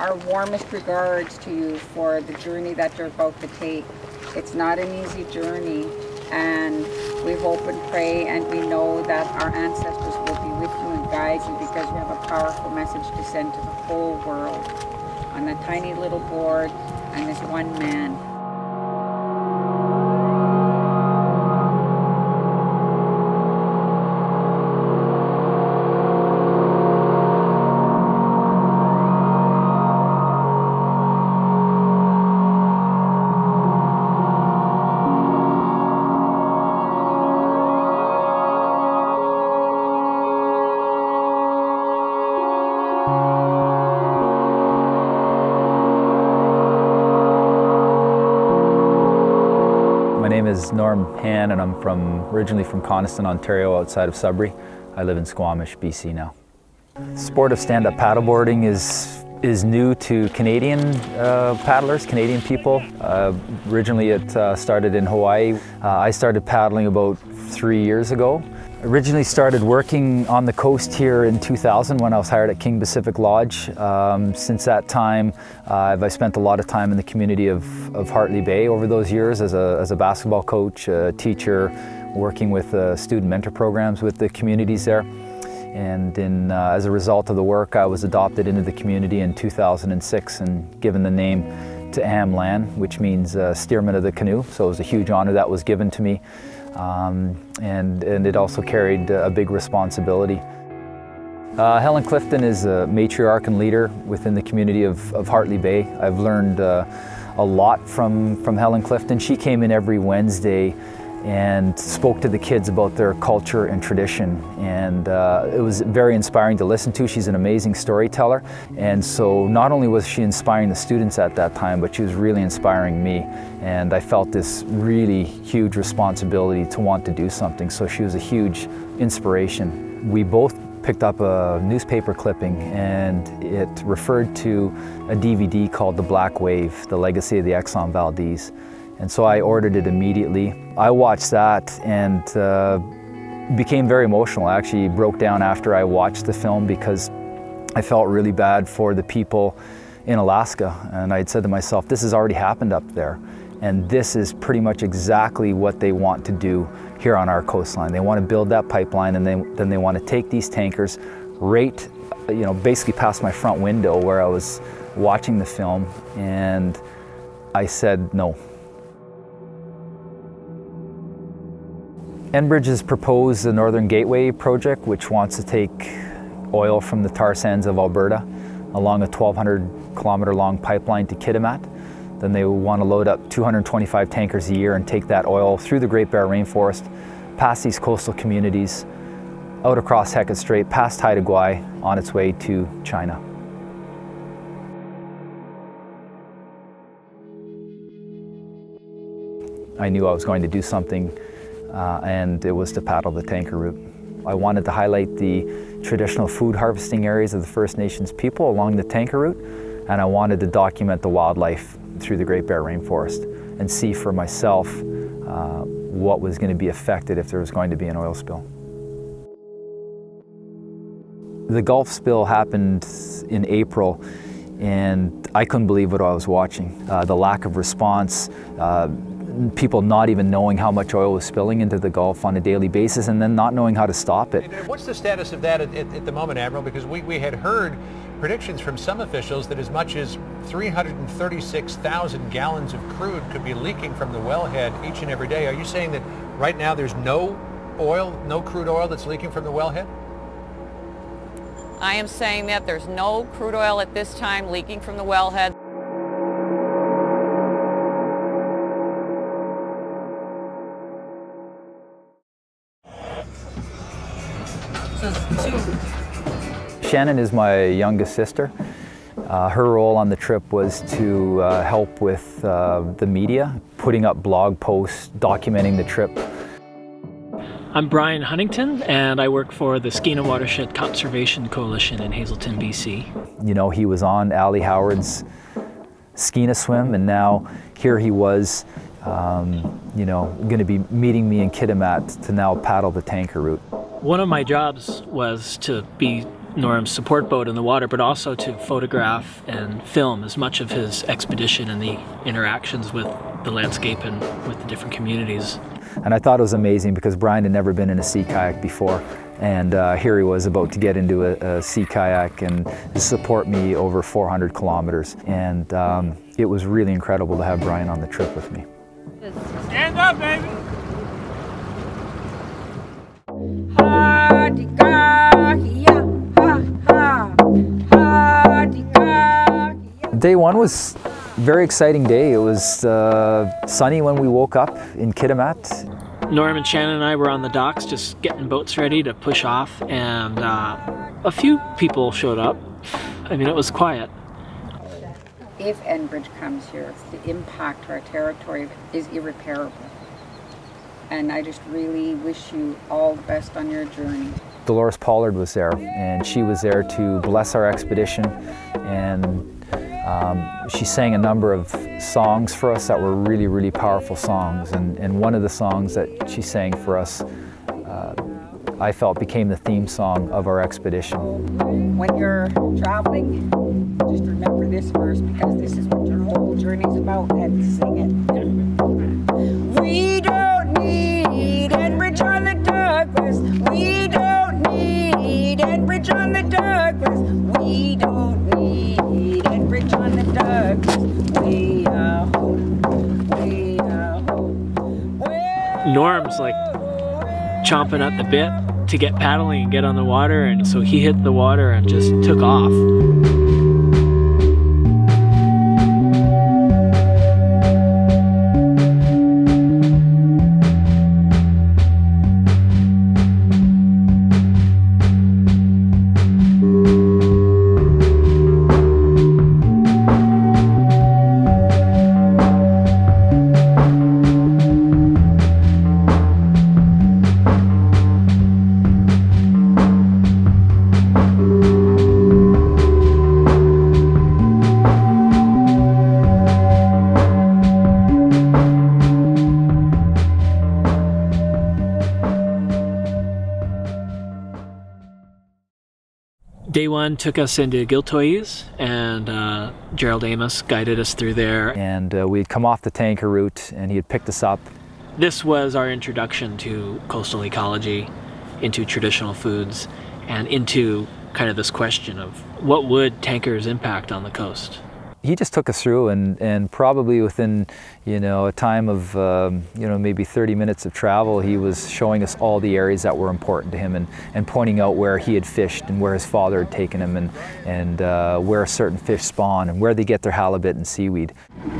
our warmest regards to you for the journey that you're about to take. It's not an easy journey, and we hope and pray and we know that our ancestors will be with you and guide you, because we have a powerful message to send to the whole world on a tiny little board and this one man. My name is Norm Hann, and I'm originally from Coniston, Ontario, outside of Sudbury. I live in Squamish, BC now. The sport of stand-up paddleboarding is new to Canadian paddlers, Canadian people. Originally it started in Hawaii. I started paddling about 3 years ago. Originally started working on the coast here in 2000 when I was hired at King Pacific Lodge. Since that time, I've spent a lot of time in the community of Hartley Bay over those years as a basketball coach, a teacher, working with student mentor programs with the communities there. And as a result of the work, I was adopted into the community in 2006 and given the name to Am Lan, which means steerman of the canoe. So it was a huge honor that was given to me. And it also carried a big responsibility. Helen Clifton is a matriarch and leader within the community of Hartley Bay. I've learned a lot from Helen Clifton. She came in every Wednesday and spoke to the kids about their culture and tradition, and it was very inspiring to listen to. She's an amazing storyteller, and so not only was she inspiring the students at that time, but she was really inspiring me, and I felt this really huge responsibility to want to do something, so she was a huge inspiration. We both picked up a newspaper clipping, and it referred to a DVD called The Black Wave, The Legacy of the Exxon Valdez. And so I ordered it immediately. I watched that and became very emotional. I actually broke down after I watched the film because I felt really bad for the people in Alaska. And I had said to myself, this has already happened up there. And this is pretty much exactly what they want to do here on our coastline. They want to build that pipeline, and then they want to take these tankers right, basically past my front window where I was watching the film. And I said no. Enbridge has proposed the Northern Gateway project, which wants to take oil from the tar sands of Alberta along a 1,200-kilometer long pipeline to Kitimat. Then they want to load up 225 tankers a year and take that oil through the Greatbear Rainforest, past these coastal communities, out across Hecate Strait, past Haida Gwaii, on its way to China. I knew I was going to do something, and it was to paddle the tanker route. I wanted to highlight the traditional food harvesting areas of the First Nations people along the tanker route, and I wanted to document the wildlife through the Greatbear Rainforest and see for myself what was going to be affected if there was going to be an oil spill. The Gulf spill happened in April, and I couldn't believe what I was watching. The lack of response, people not even knowing how much oil was spilling into the Gulf on a daily basis, and then not knowing how to stop it. What's the status of that at the moment, Admiral? Because we had heard predictions from some officials that as much as 336,000 gallons of crude could be leaking from the wellhead each and every day. Are you saying that right now there's no oil, no crude oil that's leaking from the wellhead? I am saying that there's no crude oil at this time leaking from the wellhead. Shannon is my youngest sister. Her role on the trip was to help with the media, putting up blog posts, documenting the trip. I'm Brian Huntington, and I work for the Skeena Watershed Conservation Coalition in Hazelton, BC. You know, he was on Ali Howard's Skeena swim, and now here he was, you know, going to be meeting me in Kitimat to now paddle the tanker route. One of my jobs was to be Norm's support boat in the water, but also to photograph and film as much of his expedition and the interactions with the landscape and with the different communities. And I thought it was amazing because Brian had never been in a sea kayak before. And here he was about to get into a sea kayak and support me over 400 kilometers. And it was really incredible to have Brian on the trip with me. Stand up, baby! Day one was a very exciting day. It was sunny when we woke up in Kitimat. Norm and Shannon and I were on the docks just getting boats ready to push off, and a few people showed up. I mean, it was quiet. If Enbridge comes here, the impact to our territory is irreparable. And I just really wish you all the best on your journey. Dolores Pollard was there, and she was there to bless our expedition, and she sang a number of songs for us that were really, really powerful songs. And one of the songs that she sang for us, I felt became the theme song of our expedition. When you're traveling, just remember this verse, because this is what your whole journey's about, and sing it. We don't need Enbridge on the Douglas. We don't need Enbridge on the Douglas. We don't need Enbridge on the Douglas. We are home. We are home. Norm's like chomping at the bit to get paddling and get on the water, and so he hit the water and just took off. Day one took us into Gilttoyees, and Gerald Amos guided us through there. And we'd come off the tanker route, and he had picked us up. This was our introduction to coastal ecology, into traditional foods, and into kind of this question of what would tankers impact on the coast. He just took us through, and probably within, a time of, maybe 30 minutes of travel, he was showing us all the areas that were important to him, and pointing out where he had fished and where his father had taken him, and where certain fish spawn and where they get their halibut and seaweed.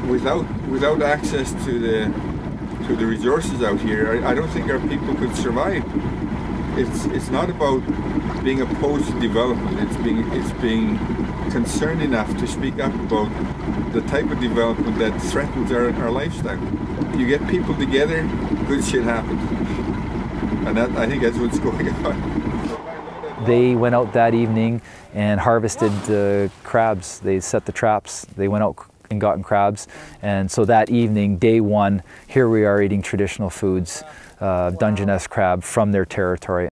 Without access to the resources out here, I don't think our people could survive. It's not about being opposed to development. It's being concerned enough to speak up about the type of development that threatens our lifestyle. You get people together, good shit happens. And I think that's what's going on. They went out that evening and harvested crabs. They set the traps. They went out and gotten crabs. And so that evening, day one, here we are eating traditional foods, Dungeness crab from their territory.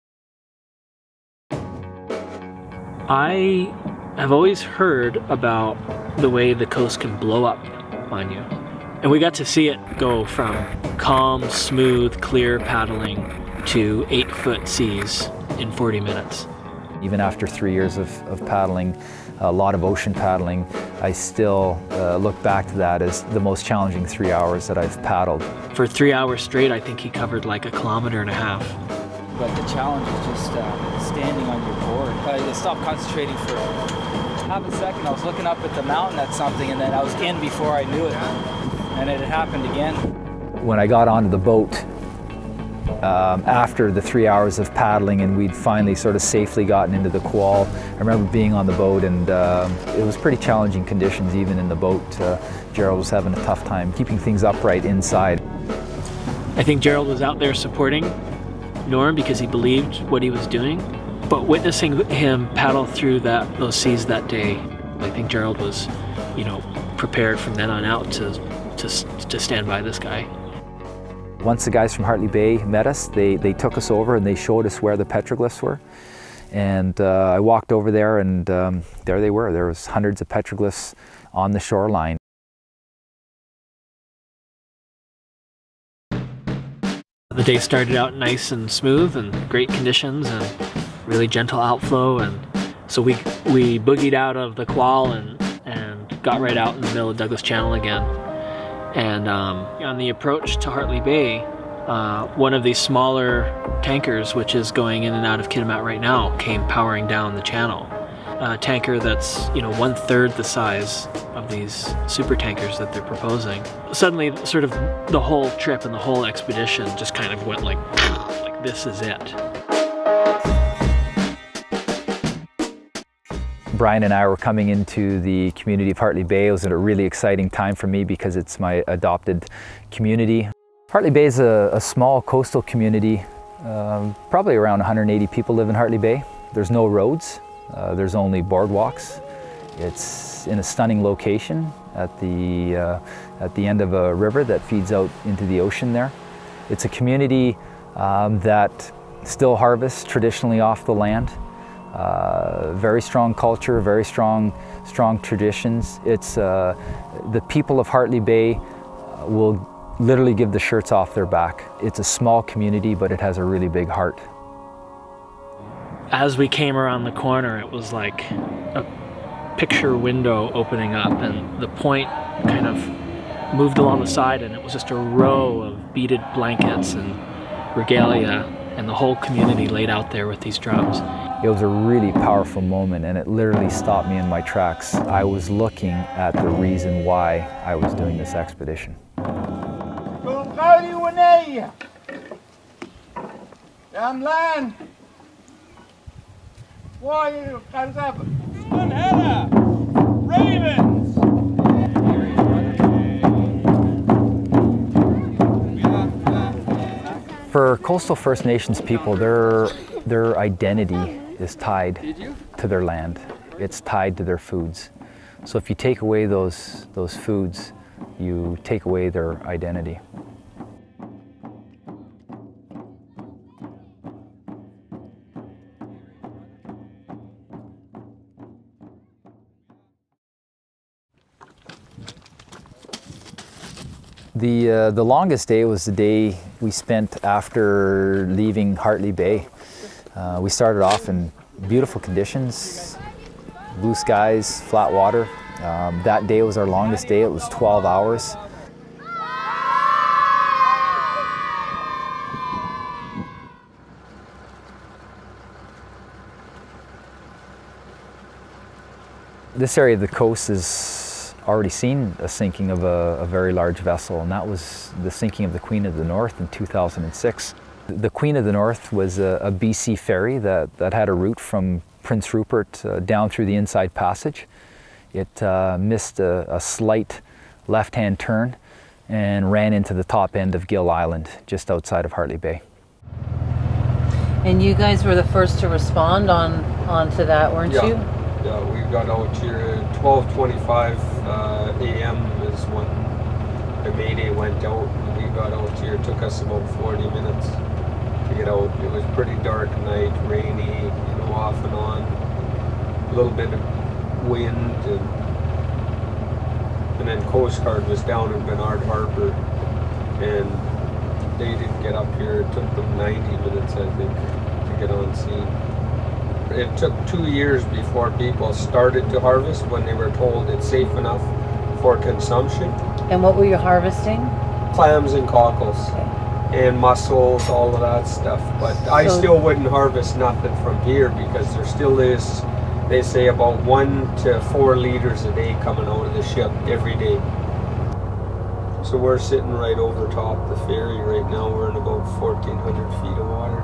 I have always heard about the way the coast can blow up on you. And we got to see it go from calm, smooth, clear paddling to 8-foot seas in 40 minutes. Even after 3 years of paddling, a lot of ocean paddling, I still look back to that as the most challenging 3 hours that I've paddled. For 3 hours straight, I think he covered like 1.5 kilometers. But the challenge is just standing on your board. I stopped concentrating for half a second. I was looking up at the mountain at something, and then I was in before I knew it. And it had happened again. When I got onto the boat, after the 3 hours of paddling and we'd finally sort of safely gotten into the quall, I remember being on the boat, and it was pretty challenging conditions even in the boat. Gerald was having a tough time keeping things upright inside. I think Gerald was out there supporting Norm because he believed what he was doing, but witnessing him paddle through those seas that day, I think Gerald was, prepared from then on out to stand by this guy. Once the guys from Hartley Bay met us, they took us over and they showed us where the petroglyphs were. And I walked over there, and there they were. There was hundreds of petroglyphs on the shoreline. The day started out nice and smooth and great conditions and really gentle outflow, and so we boogied out of the qual and got right out in the middle of Douglas Channel again. And on the approach to Hartley Bay, one of these smaller tankers, which is going in and out of Kitimat right now, came powering down the channel. A tanker that's, you know, 1/3 the size of these super tankers that they're proposing. Suddenly, sort of the whole trip and the whole expedition just kind of went like this is it. Brian and I were coming into the community of Hartley Bay. It was a really exciting time for me because it's my adopted community. Hartley Bay is a small coastal community. Probably around 180 people live in Hartley Bay. There's no roads. There's only boardwalks. It's in a stunning location at the end of a river that feeds out into the ocean there. It's a community that still harvests traditionally off the land. Very strong culture, very strong traditions. It's the people of Hartley Bay will literally give the shirts off their back. It's a small community, but it has a really big heart. As we came around the corner, it was like a picture window opening up, and the point kind of moved along the side, and it was just a row of beaded blankets and regalia, and the whole community laid out there with these drums. It was a really powerful moment, and it literally stopped me in my tracks. I was looking at the reason why I was doing this expedition. Ravens! For coastal First Nations people, their identity is tied to their land. It's tied to their foods. So if you take away those foods, you take away their identity. The longest day was the day we spent after leaving Hartley Bay. We started off in beautiful conditions, blue skies, flat water. That day was our longest day. It was 12 hours. This area of the coast has already seen a sinking of a very large vessel, and that was the sinking of the Queen of the North in 2006. The Queen of the North was a BC ferry that had a route from Prince Rupert down through the Inside Passage. It missed a slight left-hand turn and ran into the top end of Gill Island, just outside of Hartley Bay. And you guys were the first to respond onto that, weren't you? Yeah, we got out here at 12:25 a.m. is when the Mayday went out. We got out here. It took us about 40 minutes to get out. It was pretty dark night, rainy, you know, off and on. A little bit of wind, and then Coast Guard was down in Bernard Harbor, and they didn't get up here. It took them 90 minutes, I think, to get on scene. It took 2 years before people started to harvest when they were told it's safe enough for consumption. And what were you harvesting? Clams and cockles, and mussels, all of that stuff. But I still wouldn't harvest nothing from here because there still is, they say, about 1 to 4 liters a day coming out of the ship every day. So we're sitting right over top the ferry right now. We're in about 1,400 feet of water.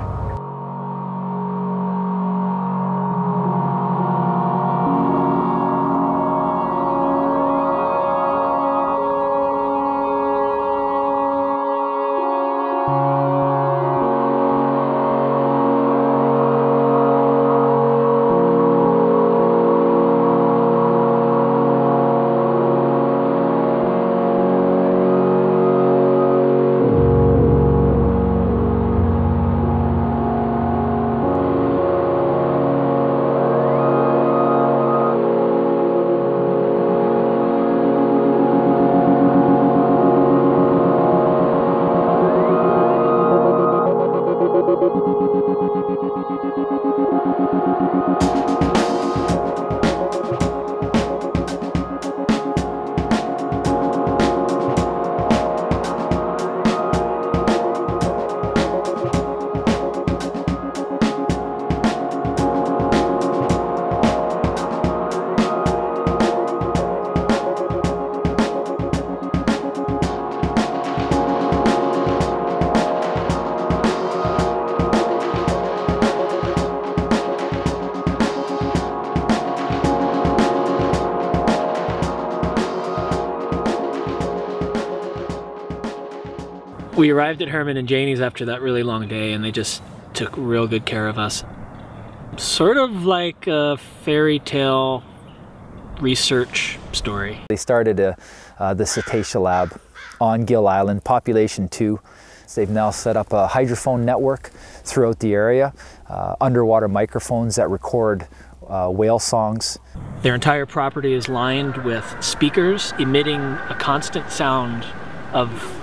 We arrived at Herman and Janie's after that really long day, and they just took real good care of us. Sort of like a fairy tale research story. They started the Cetacea Lab on Gill Island, population 2. So they've now set up a hydrophone network throughout the area, underwater microphones that record whale songs. Their entire property is lined with speakers emitting a constant sound of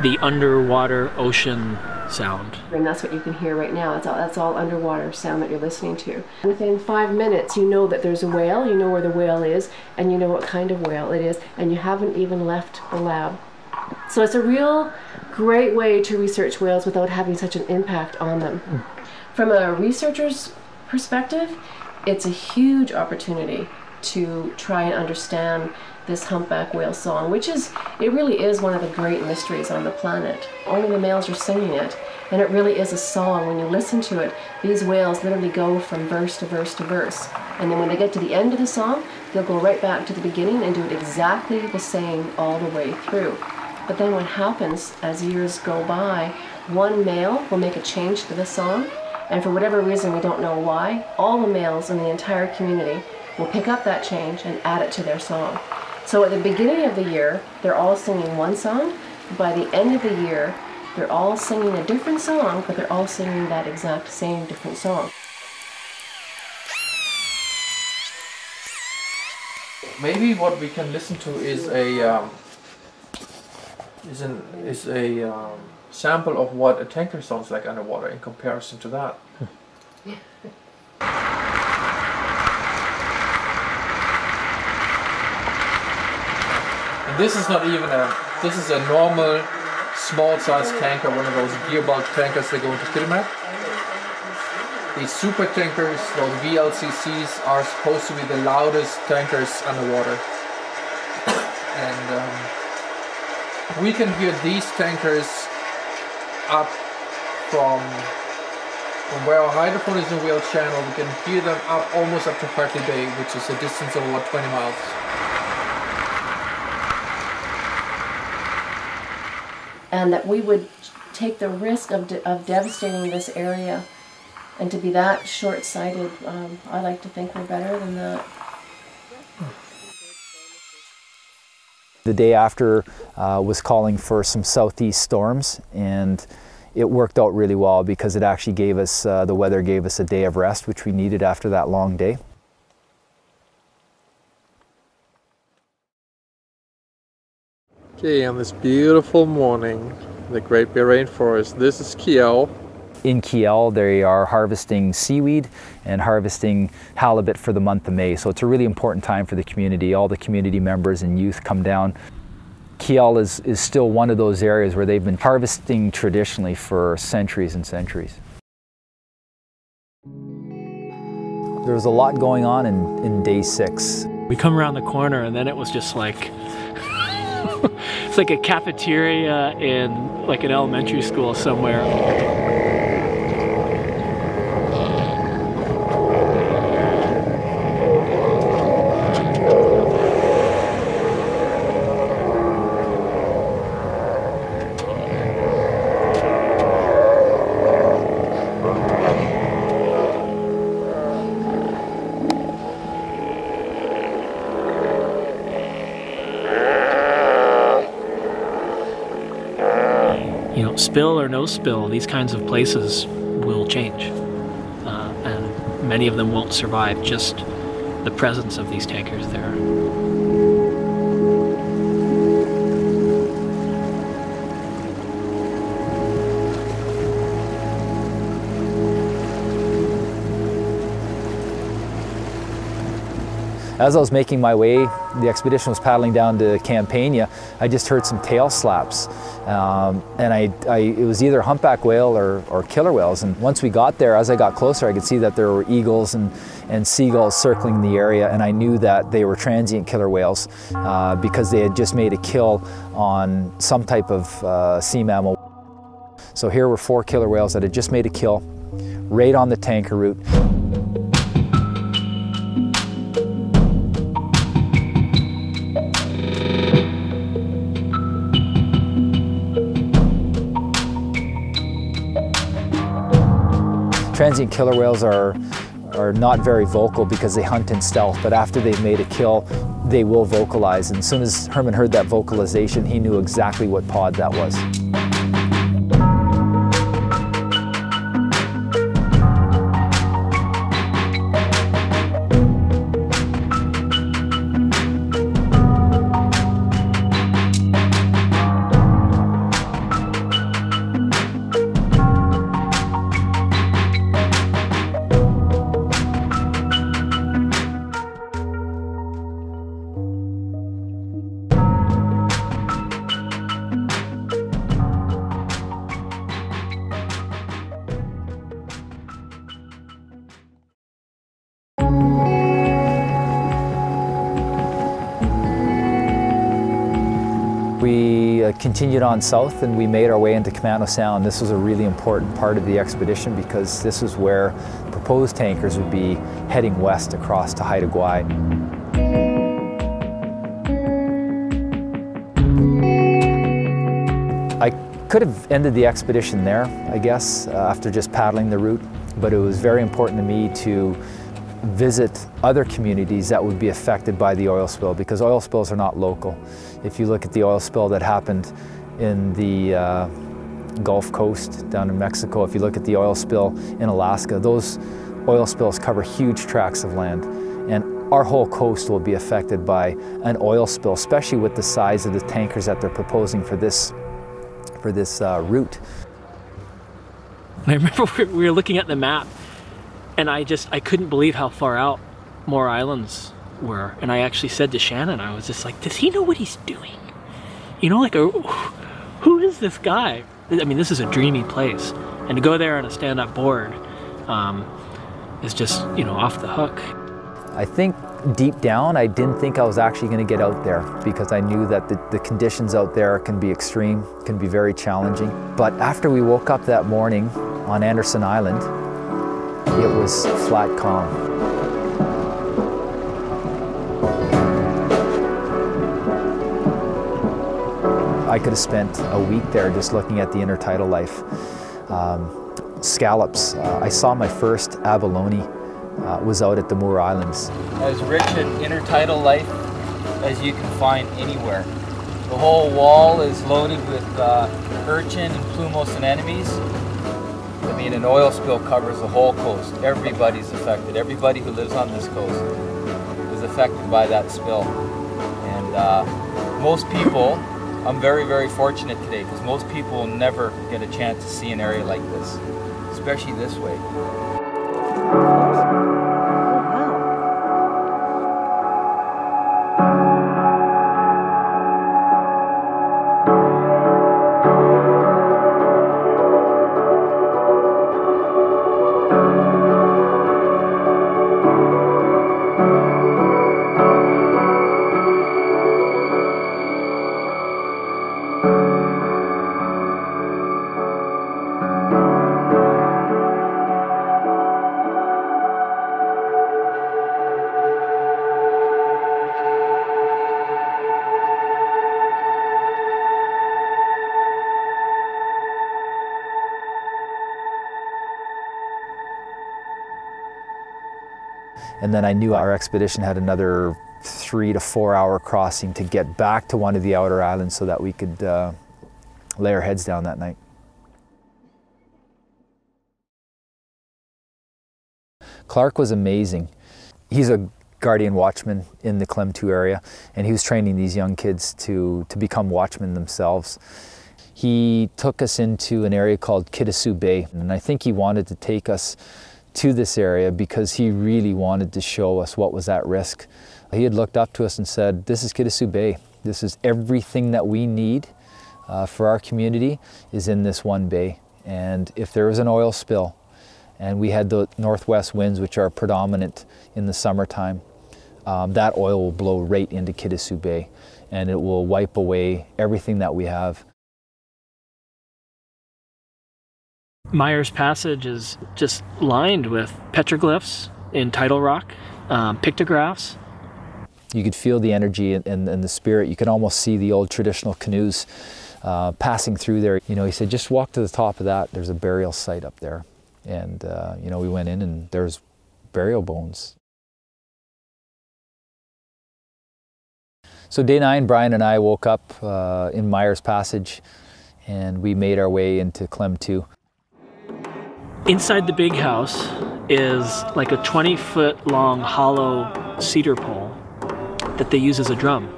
the underwater ocean sound. And that's what you can hear right now. That's all underwater sound that you're listening to. Within 5 minutes, you know that there's a whale, you know where the whale is, and you know what kind of whale it is, and you haven't even left the lab. So it's a real great way to research whales without having such an impact on them. From a researcher's perspective, it's a huge opportunity to try and understand this humpback whale song, which it really is one of the great mysteries on the planet. Only the males are singing it, and it really is a song. When you listen to it, these whales literally go from verse to verse to verse. And then when they get to the end of the song, they'll go right back to the beginning and do it exactly the same all the way through. But then what happens as years go by, one male will make a change to the song, and for whatever reason, we don't know why, all the males in the entire community will pick up that change and add it to their song. So at the beginning of the year, they're all singing one song. By the end of the year, they're all singing a different song, but they're all singing that exact same different song. Maybe what we can listen to is a sample of what a tanker sounds like underwater in comparison to that. And this is not even this is a normal small-sized tanker, one of those gear bulk tankers that go into Kitimat. These super tankers, those VLCCs, are supposed to be the loudest tankers underwater. And we can hear these tankers up from where our hydrophone is in Whale Channel. We can hear them up almost up to Hartley Bay, which is a distance of about 20 miles. And that we would take the risk of devastating this area, and to be that short-sighted, I like to think we're better than that. The day after was calling for some southeast storms, and it worked out really well because it actually gave us, the weather gave us a day of rest, which we needed after that long day. Okay, on this beautiful morning, the Greatbear Rainforest, this is Kiel. In Kiel, they are harvesting seaweed and harvesting halibut for the month of May. So it's a really important time for the community. All the community members and youth come down. Kiel is still one of those areas where they've been harvesting traditionally for centuries and centuries. There was a lot going on in day 6. We come around the corner and then it was just like, it's like a cafeteria in like an elementary school somewhere. You know, spill or no spill, these kinds of places will change. And many of them won't survive just the presence of these tankers there. As I was making my way, the expedition was paddling down to Campania, I just heard some tail slaps. And it was either humpback whale or killer whales. And once we got there, as I got closer, I could see that there were eagles and seagulls circling the area, and I knew that they were transient killer whales because they had just made a kill on some type of sea mammal. So here were 4 killer whales that had just made a kill right on the tanker route. Transient killer whales are not very vocal because they hunt in stealth, but after they've made a kill, they will vocalize. And as soon as Herman heard that vocalization, he knew exactly what pod that was. We continued on south and we made our way into Kitimat Sound. This was a really important part of the expedition because this is where proposed tankers would be heading west across to Haida Gwaii. I could have ended the expedition there, I guess, after just paddling the route, but it was very important to me to visit other communities that would be affected by the oil spill, because oil spills are not local. If you look at the oil spill that happened in the Gulf Coast down in Mexico, if you look at the oil spill in Alaska, those oil spills cover huge tracts of land. And our whole coast will be affected by an oil spill, especially with the size of the tankers that they're proposing for this route. I remember we were looking at the map, and I couldn't believe how far out more islands were. And I actually said to Shannon, I was just like, does he know what he's doing? You know, like, who is this guy? I mean, this is a dreamy place. And to go there on a stand-up board is just, you know, off the hook. I think deep down, I didn't think I was actually going to get out there because I knew that the conditions out there can be extreme, can be very challenging. But after we woke up that morning on Anderson Island, it was flat calm. I could have spent a week there just looking at the intertidal life. Scallops. I saw my first abalone was out at the Moore Islands. As rich an intertidal life as you can find anywhere. The whole wall is loaded with urchin and plumose anemones. I mean, an oil spill covers the whole coast. Everybody's affected. Everybody who lives on this coast is affected by that spill. And most people, I'm very, very fortunate today because most people will never get a chance to see an area like this, especially this way. And then I knew our expedition had another 3 to 4 hour crossing to get back to one of the outer islands so that we could lay our heads down that night. Clark was amazing. He's a guardian watchman in the Klemtu area, and he was training these young kids to become watchmen themselves. He took us into an area called Kitimat Bay, and I think he wanted to take us to this area because he really wanted to show us what was at risk. He had looked up to us and said, this is Kitimat Bay. This is everything that we need for our community is in this one bay. And if there was an oil spill, and we had the northwest winds, which are predominant in the summertime, that oil will blow right into Kitimat Bay, and it will wipe away everything that we have. Meyer's Passage is just lined with petroglyphs in tidal rock, pictographs. You could feel the energy and the spirit. You could almost see the old traditional canoes passing through there. You know, he said, just walk to the top of that. There's a burial site up there. And you know, we went in and there's burial bones. So day 9, Brian and I woke up in Meyer's Passage, and we made our way into Klemtu. Inside the big house is like a 20-foot long hollow cedar pole that they use as a drum.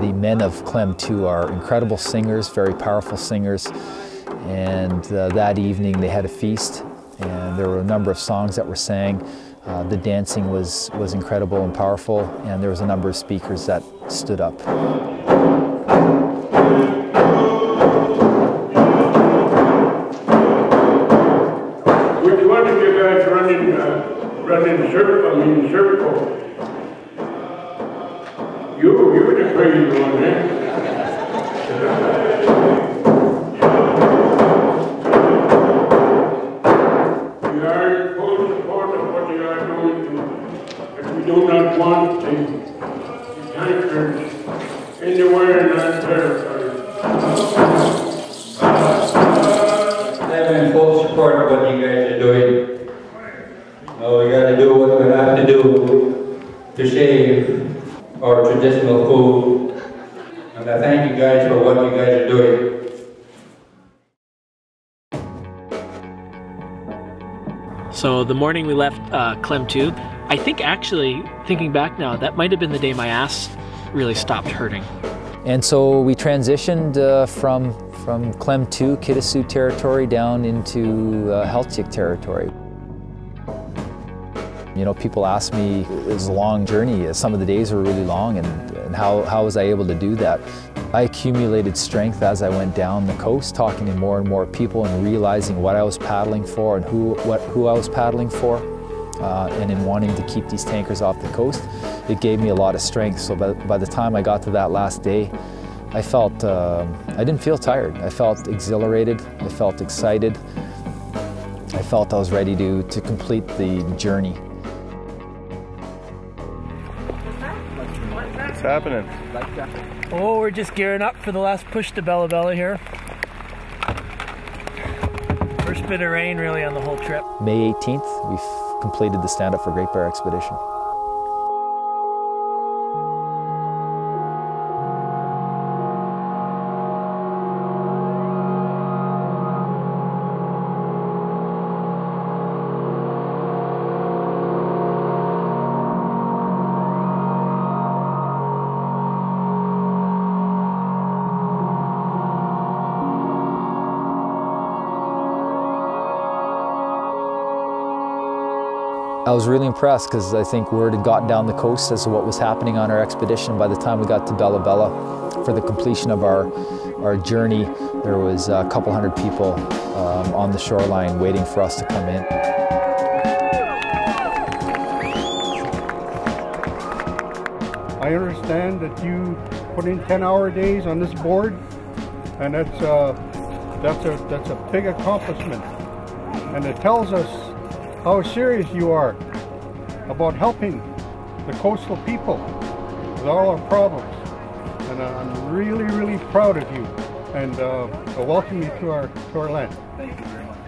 The men of Klemtu are incredible singers, very powerful singers, and that evening they had a feast, and there were a number of songs that were sang. The dancing was incredible and powerful, and there was a number of speakers that stood up. Which one of you guys running circle? You're the crazy one, eh? We are full support of what you are doing. If we do not want the tankers anywhere in our territory. I'm in full support of what you guys are doing. We got to do what we have to do to save our traditional food. And I thank you guys for what you guys are doing. So the morning we left Klemtu, I think actually, thinking back now, that might have been the day my ass really stopped hurting. And so we transitioned from Klemtu, Kitimat territory down into Gilttoyees territory. You know, people ask me, it was a long journey. Some of the days were really long, and how was I able to do that? I accumulated strength as I went down the coast, talking to more and more people and realizing what I was paddling for and who I was paddling for. And in wanting to keep these tankers off the coast, it gave me a lot of strength. So by the time I got to that last day, I felt, I didn't feel tired. I felt exhilarated, I felt excited. I felt I was ready to complete the journey. What's happening? Oh, we're just gearing up for the last push to Bella Bella here. First bit of rain really on the whole trip. May 18th, we've completed the Standup4Greatbear expedition. I was really impressed because I think word had gotten down the coast as to what was happening on our expedition. By the time we got to Bella Bella for the completion of our journey, there was a couple hundred people on the shoreline waiting for us to come in. I understand that you put in 10-hour days on this board, and that's a big accomplishment, and it tells us how serious you are about helping the coastal people with all our problems. And I'm really, really proud of you, and I welcome you to our land. Thank you very much.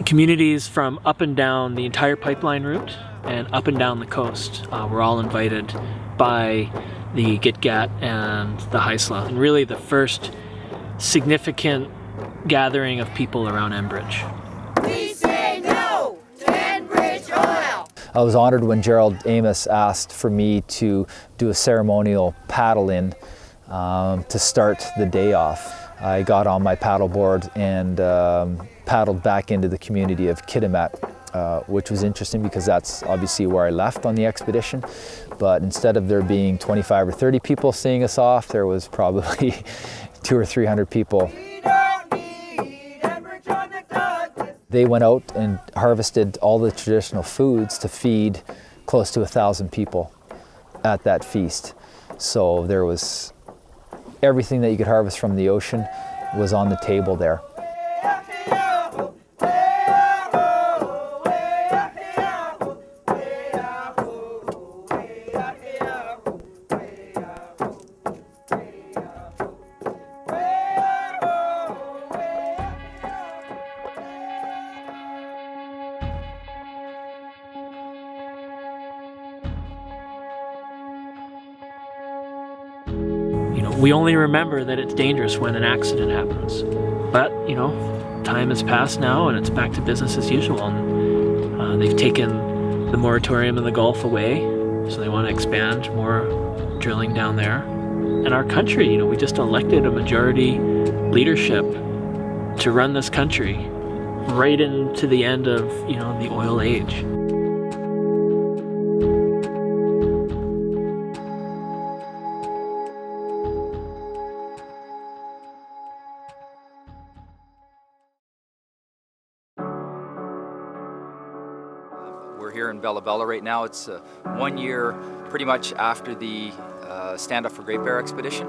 Communities from up and down the entire pipeline route and up and down the coast were all invited by the Gitga'at and the Haisla, and really the first significant gathering of people around Enbridge. We say no to Enbridge oil! I was honored when Gerald Amos asked for me to do a ceremonial paddle in to start the day off. I got on my paddleboard and paddled back into the community of Kitimat, which was interesting because that's obviously where I left on the expedition. But instead of there being 25 or 30 people seeing us off, there was probably 200 or 300 people. They went out and harvested all the traditional foods to feed close to 1,000 people at that feast. So there was everything that you could harvest from the ocean was on the table there. We only remember that it's dangerous when an accident happens. But, you know, time has passed now and it's back to business as usual. And they've taken the moratorium in the Gulf away, so they want to expand more drilling down there. And our country, you know, we just elected a majority leadership to run this country right into the end of, you know, the oil age. We're here in Bella Bella right now. It's 1 year pretty much after the Standup4Greatbear expedition.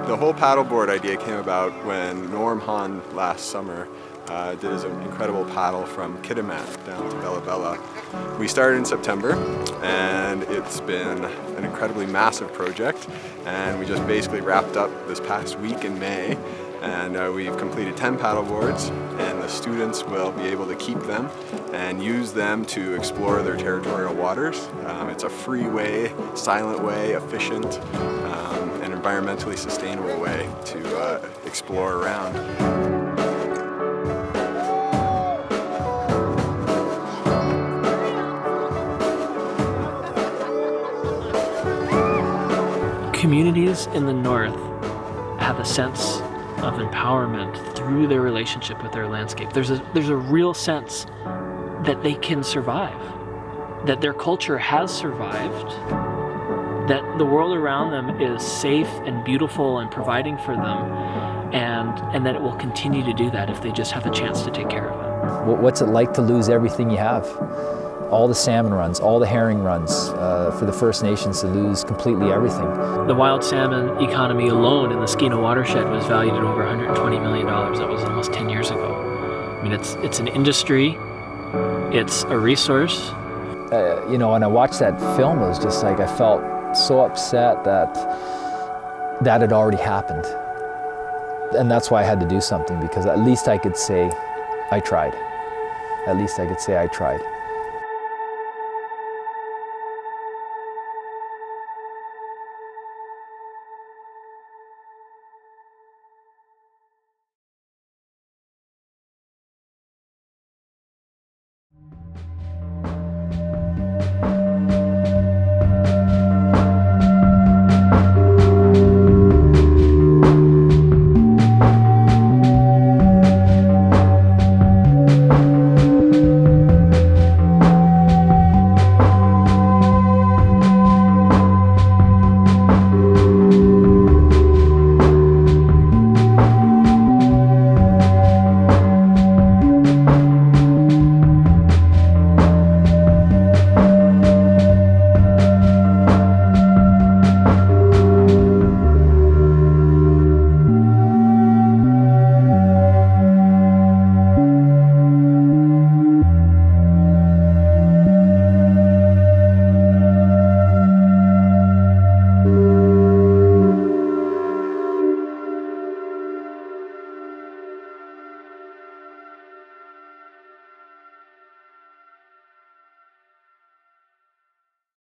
The whole paddleboard idea came about when Norm Hann last summer did his incredible paddle from Kitimat down to Bella Bella. We started in September and it's been an incredibly massive project, and we just basically wrapped up this past week in May, and we've completed 10 paddleboards, and the students will be able to keep them and use them to explore their territorial waters. It's a free way, silent way, efficient, and environmentally sustainable way to explore around. Communities in the north have a sense of empowerment through their relationship with their landscape. There's a real sense that they can survive, that their culture has survived, that the world around them is safe and beautiful and providing for them, and that it will continue to do that if they just have a chance to take care of it. What's it like to lose everything you have? All the salmon runs, all the herring runs, for the First Nations to lose completely everything. The wild salmon economy alone in the Skeena watershed was valued at over $120 million. That was almost 10 years ago. I mean, it's an industry, it's a resource. You know, when I watched that film, it was just like I felt so upset that that had already happened. And that's why I had to do something, because at least I could say, I tried. At least I could say I tried.